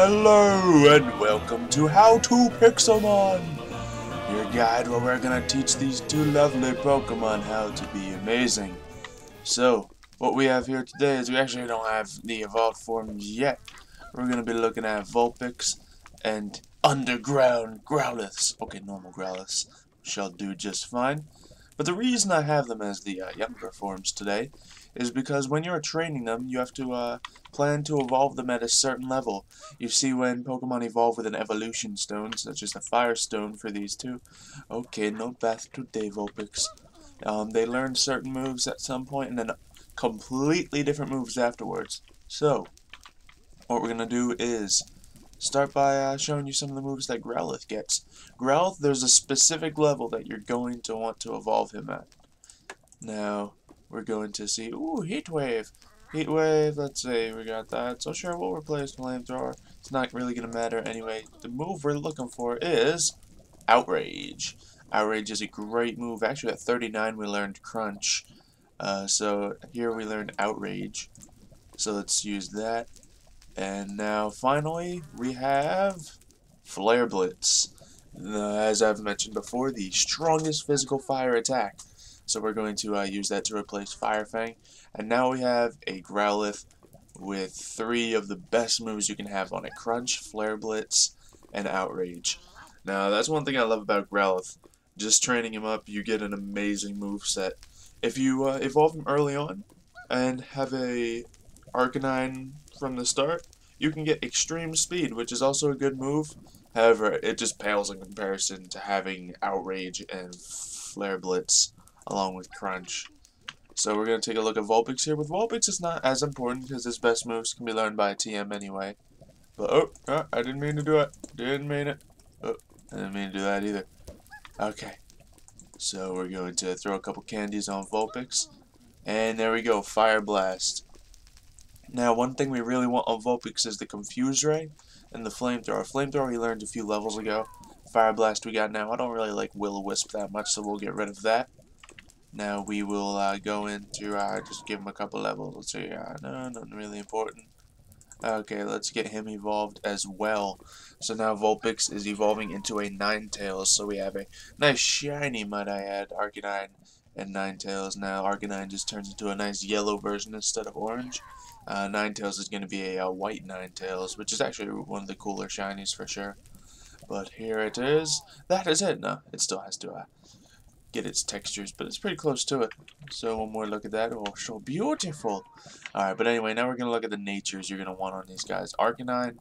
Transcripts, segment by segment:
Hello and welcome to How to Pixelmon, your guide where we're gonna teach these two lovely Pokemon how to be amazing. So, what we have here today is we actually don't have the evolved forms yet. We're gonna be looking at Vulpix and Underground Growlithe. Okay, normal Growlithe shall do just fine. But the reason I have them as the younger forms today is because when you're training them, you have to plan to evolve them at a certain level. You see, when Pokemon evolve with an evolution stone, such as the Fire Stone for these two. Okay, no bath today, Vulpix. They learn certain moves at some point and then completely different moves afterwards. So, what we're going to do is start by showing you some of the moves that Growlithe gets. Growlithe, there's a specific level that you're going to want to evolve him at. Now, we're going to see, ooh, Heat Wave. Heat Wave, let's see, we got that. So sure, we'll replace Flamethrower. It's not really going to matter anyway. The move we're looking for is Outrage. Outrage is a great move. Actually, at 39 we learned Crunch. So here we learned Outrage. So let's use that. And now, finally, we have Flare Blitz. As I've mentioned before, the strongest physical fire attack. So we're going to use that to replace Fire Fang. And now we have a Growlithe with 3 of the best moves you can have on it. Crunch, Flare Blitz, and Outrage. Now, that's one thing I love about Growlithe. Just training him up, you get an amazing moveset. If you evolve him early on and have a Arcanine from the start, you can get Extreme Speed, which is also a good move. However, it just pales in comparison to having Outrage and Flare Blitz along with Crunch. So we're going to take a look at Vulpix here. With Vulpix, it's not as important because his best moves can be learned by a TM anyway. But, oh, I didn't mean to do it. Didn't mean it. Oh, I didn't mean to do that either. Okay. So we're going to throw a couple candies on Vulpix. And there we go, Fire Blast. Now, one thing we really want on Vulpix is the Confuse Ray and the Flamethrower. Flamethrower he learned a few levels ago. Fire Blast we got now. I don't really like Will-O-Wisp that much, so we'll get rid of that. Now we will go into just give him a couple levels. Let's see, no, nothing really important. Okay, let's get him evolved as well. So now Vulpix is evolving into a Ninetales. So we have a nice shiny, might I add, Arcanine and Ninetales. Now Arcanine just turns into a nice yellow version instead of orange. Ninetales is going to be a white Ninetales, which is actually one of the cooler shinies for sure. But here it is. That is it. No, it still has to get its textures, but it's pretty close to it. So one more look at that. Oh, so beautiful. Alright, but anyway, now we're going to look at the natures you're going to want on these guys. Arcanine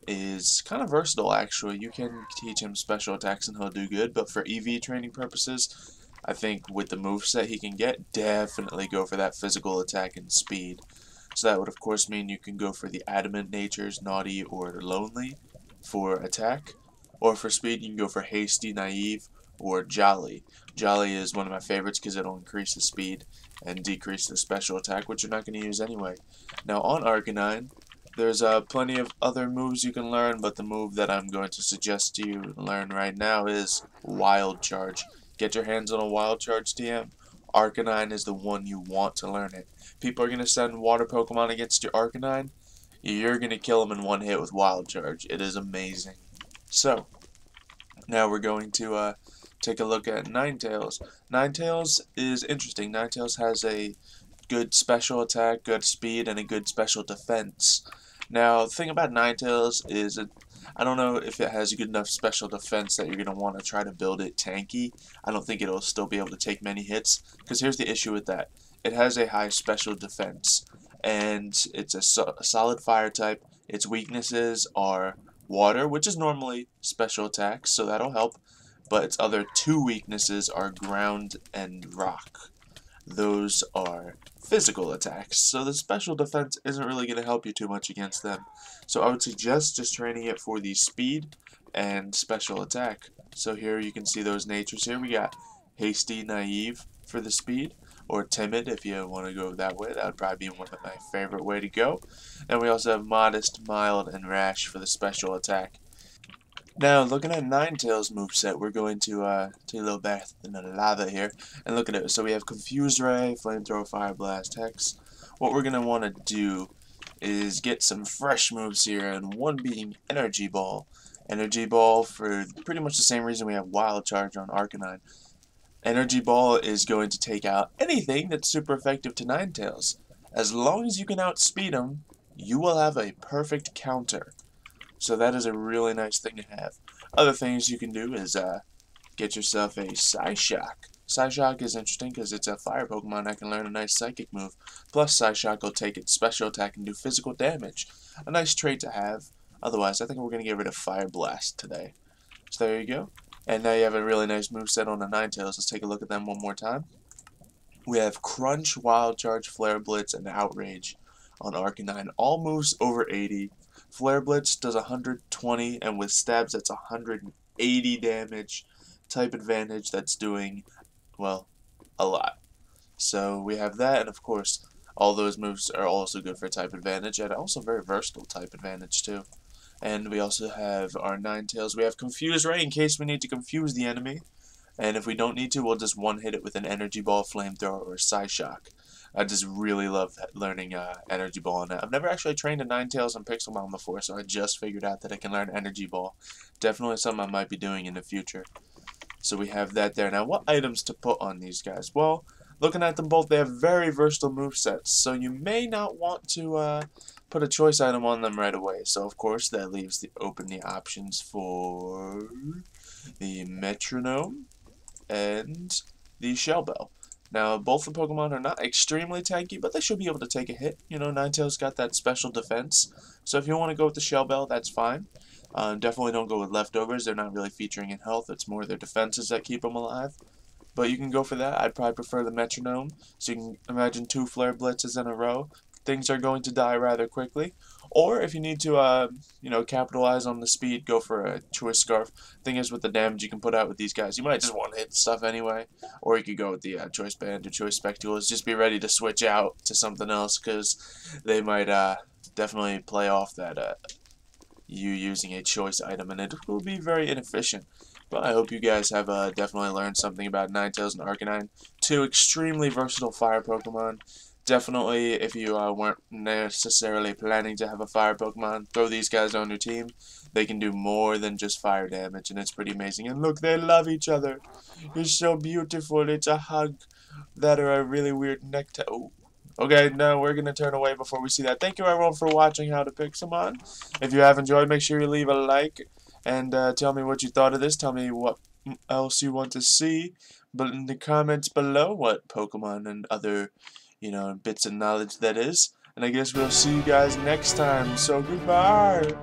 is kind of versatile, actually. You can teach him special attacks and he'll do good, but for EV training purposes, I think with the moveset he can get, definitely go for that physical attack and speed. So that would of course mean you can go for the adamant natures, naughty or lonely for attack. Or for speed you can go for hasty, naive, or jolly. Jolly is one of my favorites because it'll increase the speed and decrease the special attack, which you're not going to use anyway. Now on Arcanine, there's plenty of other moves you can learn, but the move that I'm going to suggest to you learn right now is Wild Charge. Get your hands on a Wild Charge TM. Arcanine is the one you want to learn it. People are going to send water Pokemon against your Arcanine. You're going to kill them in one hit with Wild Charge. It is amazing. So, now we're going to take a look at Ninetales. Ninetales is interesting. Ninetales has a good special attack, good speed, and a good special defense. Now, the thing about Ninetales is I don't know if it has a good enough special defense that you're going to want to try to build it tanky. I don't think it'll still be able to take many hits, because here's the issue with that. It has a high special defense, and it's a solid fire type. Its weaknesses are water, which is normally special attacks, so that'll help. But its other 2 weaknesses are ground and rock. Those are physical attacks, so the special defense isn't really going to help you too much against them. So I would suggest just training it for the speed and special attack. So here you can see those natures here. We got hasty, naive for the speed, or timid if you want to go that way. That would probably be one of my favorite way to go. And we also have modest, mild, and rash for the special attack. Now, looking at Ninetales' moveset, we're going to take a little bath in the lava here and look at it. So we have Confuse Ray, Flamethrower, Fire Blast, Hex. What we're going to want to do is get some fresh moves here, and one being Energy Ball. Energy Ball for pretty much the same reason we have Wild Charge on Arcanine. Energy Ball is going to take out anything that's super effective to Ninetales. As long as you can outspeed them, you will have a perfect counter. So that is a really nice thing to have. Other things you can do is get yourself a Psyshock. Psyshock is interesting because it's a fire Pokemon that can learn a nice psychic move. Plus Psyshock will take its special attack and do physical damage. A nice trait to have. Otherwise, I think we're going to get rid of Fire Blast today. So there you go. And now you have a really nice moveset on the Ninetales. Let's take a look at them one more time. We have Crunch, Wild Charge, Flare Blitz, and Outrage on Arcanine. All moves over 80. Flare Blitz does 120, and with stabs that's 180 damage. Type Advantage that's doing, well, a lot. So we have that, and of course, all those moves are also good for Type Advantage, and also very versatile Type Advantage too. And we also have our Ninetales. We have Confuse Ray in case we need to confuse the enemy. And if we don't need to, we'll just one-hit it with an Energy Ball, Flamethrower, or Psyshock. I just really love learning Energy Ball on that. I've never actually trained a Ninetales on Pixelmon before, so I just figured out that I can learn Energy Ball. Definitely something I might be doing in the future. So we have that there. Now, what items to put on these guys? Well, looking at them both, they have very versatile movesets, so you may not want to put a choice item on them right away. So, of course, that leaves open the options for the Metronome and the Shell Bell. Now, both the Pokemon are not extremely tanky, but they should be able to take a hit. You know, Ninetales got that special defense, so if you want to go with the Shell Bell, that's fine. Definitely don't go with Leftovers. They're not really featuring in health. It's more their defenses that keep them alive. But you can go for that. I'd probably prefer the Metronome. So you can imagine 2 Flare Blitzes in a row. Things are going to die rather quickly. Or if you need to, you know, capitalize on the speed, go for a Choice Scarf. Thing is, with the damage you can put out with these guys, you might just want to hit stuff anyway. Or you could go with the Choice Band or Choice Spectacles. Just be ready to switch out to something else, because they might definitely play off that you using a choice item, and it will be very inefficient. But I hope you guys have definitely learned something about Ninetales and Arcanine. 2 extremely versatile fire Pokemon. Definitely, if you weren't necessarily planning to have a fire Pokemon, throw these guys on your team. They can do more than just fire damage, and it's pretty amazing. And look, they love each other. It's so beautiful. It's a hug. That or a really weird necktie. Oh. Okay, no, we're going to turn away before we see that. Thank you, everyone, for watching How to Pixelmon. If you have enjoyed, make sure you leave a like. And tell me what you thought of this. Tell me what else you want to see. But in the comments below, what Pokemon and other, you know, bits of knowledge that is. And I guess we'll see you guys next time. So, goodbye.